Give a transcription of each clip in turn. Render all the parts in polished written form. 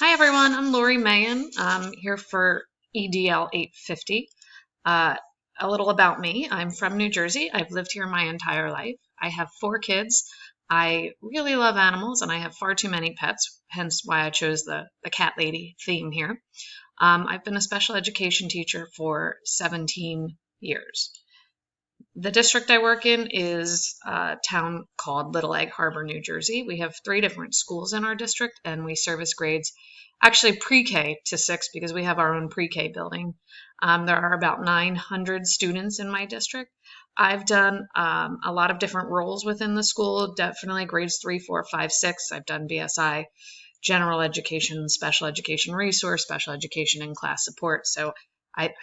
Hi everyone, I'm Lori Mayen. I'm here for EDL 850. Uh, a little about me. I'm from New Jersey. I've lived here my entire life. I have 4 kids. I really love animals and I have far too many pets, hence why I chose the cat lady theme here. I've been a special education teacher for 17 years. The district I work in is a town called Little Egg Harbor, New Jersey. We have 3 different schools in our district, and we service grades actually pre-K to 6 because we have our own pre-K building. There are about 900 students in my district. I've done a lot of different roles within the school, definitely grades 3, 4, 5, 6. I've done BSI, general education, special education resource, special education, and class support. So I,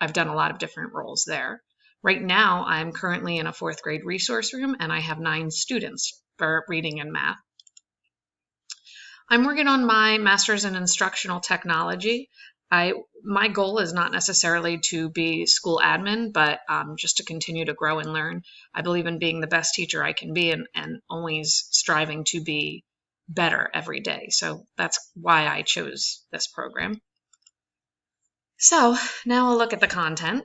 I've done a lot of different roles there. Right now, I'm currently in a 4th grade resource room and I have 9 students for reading and math. I'm working on my master's in instructional technology. My goal is not necessarily to be school admin, but just to continue to grow and learn. I believe in being the best teacher I can be and always striving to be better every day. So that's why I chose this program. So now we'll look at the content.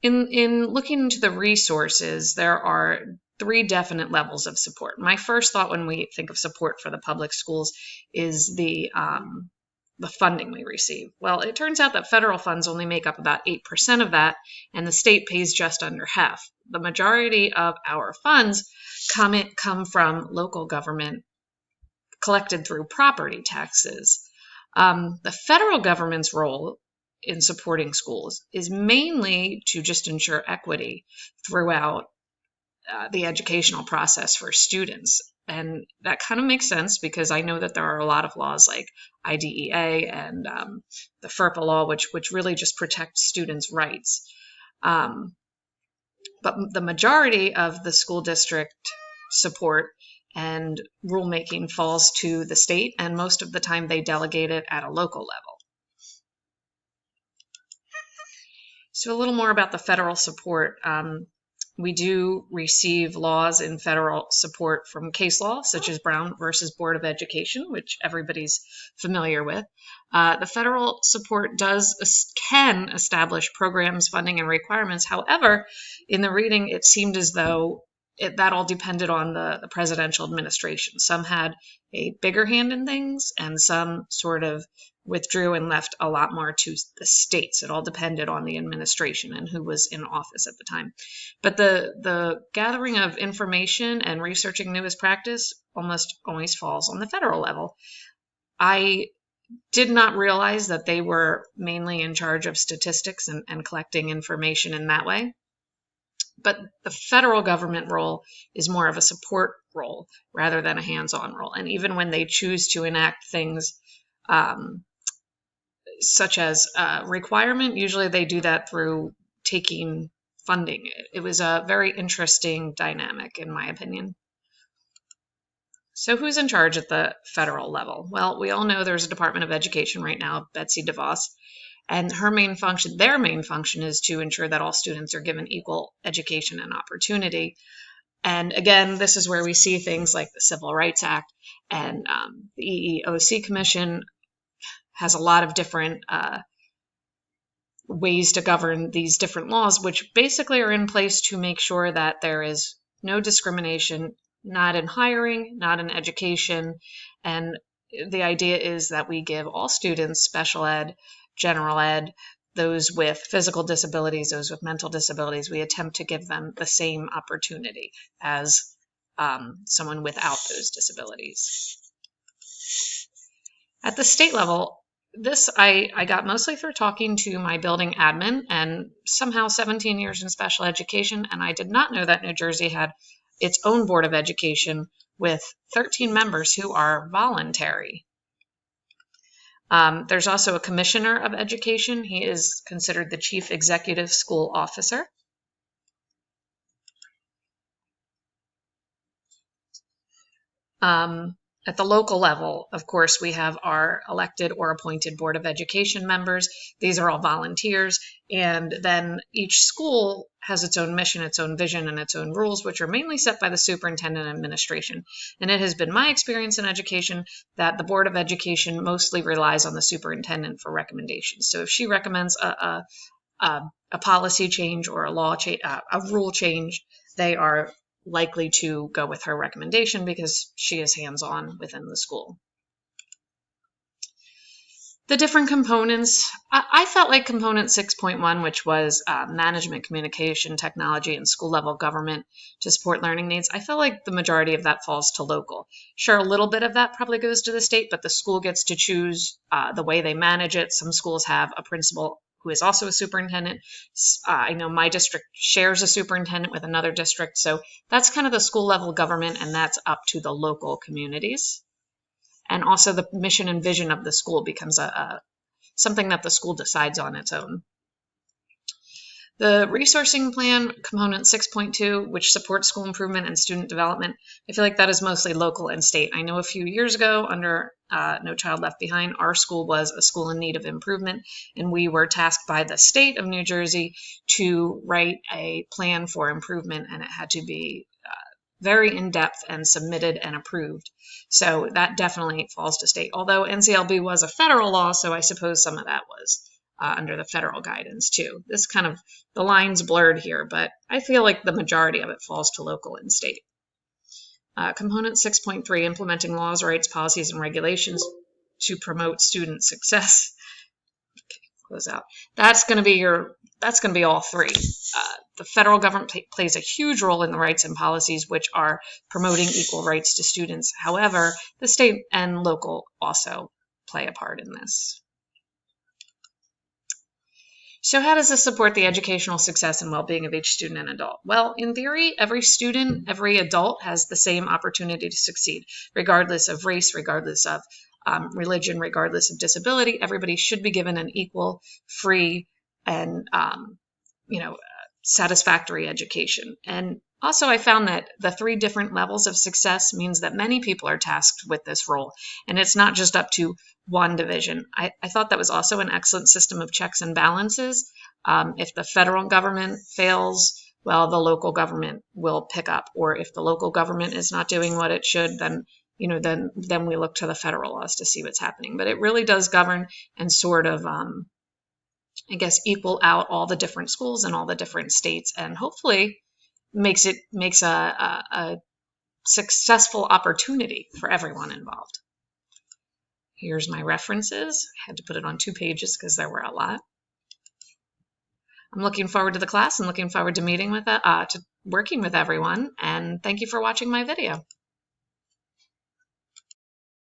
In looking into the resources, there are 3 definite levels of support. My first thought when we think of support for the public schools is the funding we receive. Well, it turns out that federal funds only make up about 8% of that, and the state pays just under half. The majority of our funds come from local government collected through property taxes. The federal government's role in supporting schools is mainly to just ensure equity throughout the educational process for students. And that kind of makes sense because I know that there are a lot of laws like IDEA and the FERPA law, which really just protect students' rights. But the majority of the school district support and rulemaking falls to the state, and most of the time they delegate it at a local level. So a little more about the federal support. We do receive laws in federal support from case law, such as Brown versus Board of Education, which everybody's familiar with. The federal support can establish programs, funding, and requirements. However, in the reading, it seemed as though that all depended on the presidential administration. Some had a bigger hand in things, and some sort of withdrew and left a lot more to the states. It all depended on the administration and who was in office at the time. But the gathering of information and researching newest practice almost always falls on the federal level. I did not realize that they were mainly in charge of statistics and collecting information in that way. But the federal government role is more of a support role rather than a hands-on role. And even when they choose to enact things such as requirement, usually they do that through taking funding. It was a very interesting dynamic, in my opinion. So who's in charge at the federal level? Well, we all know there's a Department of Education right now, Betsy DeVos, and their main function is to ensure that all students are given equal education and opportunity. And again, this is where we see things like the Civil Rights Act and the EEOC Commission has a lot of different ways to govern these different laws, which basically are in place to make sure that there is no discrimination, not in hiring, not in education. And the idea is that we give all students special ed, general ed, those with physical disabilities, those with mental disabilities, we attempt to give them the same opportunity as someone without those disabilities. At the state level, this I got mostly through talking to my building admin and somehow 17 years in special education, and I did not know that New Jersey had its own Board of Education with 13 members who are voluntary. There's also a Commissioner of Education. He is considered the Chief Executive School Officer. At the local level, of course, we have our elected or appointed Board of Education members. These are all volunteers. And then each school has its own mission, its own vision, and its own rules, which are mainly set by the superintendent and administration. And it has been my experience in education that the Board of Education mostly relies on the superintendent for recommendations. So if she recommends a policy change or a law change, a rule change, they are likely to go with her recommendation because she is hands-on within the school. The different components, I felt like component 6.1, which was management, communication, technology, and school level government to support learning needs, I felt like the majority of that falls to local. Sure, a little bit of that probably goes to the state, but the school gets to choose the way they manage it. Some schools have a principal who is also a superintendent. I know my district shares a superintendent with another district, so that's kind of the school level government, and that's up to the local communities. And also the mission and vision of the school becomes something that the school decides on its own. The resourcing plan, component 6.2, which supports school improvement and student development, I feel like that is mostly local and state. I know a few years ago under No Child Left Behind, our school was a school in need of improvement, and we were tasked by the state of New Jersey to write a plan for improvement, and it had to be very in-depth and submitted and approved. So that definitely falls to state, although NCLB was a federal law, so I suppose some of that was under the federal guidance too. This kind of, the line's blurred here, but I feel like the majority of it falls to local and state. Component 6.3, implementing laws, rights, policies, and regulations to promote student success. Okay, close out. That's going to be all three. The federal government plays a huge role in the rights and policies, which are promoting equal rights to students. However, the state and local also play a part in this. So how does this support the educational success and well-being of each student and adult? Well, in theory, every student, every adult has the same opportunity to succeed, regardless of race, regardless of religion, regardless of disability. Everybody should be given an equal, free, and satisfactory education. And also I found that the 3 different levels of success means that many people are tasked with this role, and it's not just up to one division. I thought that was also an excellent system of checks and balances. If the federal government fails, well, the local government will pick up, or if the local government is not doing what it should, then then we look to the federal laws to see what's happening. But it really does govern and sort of I guess equal out all the different schools and all the different states, and hopefully makes a successful opportunity for everyone involved. Here's my references. I had to put it on 2 pages because there were a lot. I'm looking forward to the class and looking forward to working with everyone, and thank you for watching my video.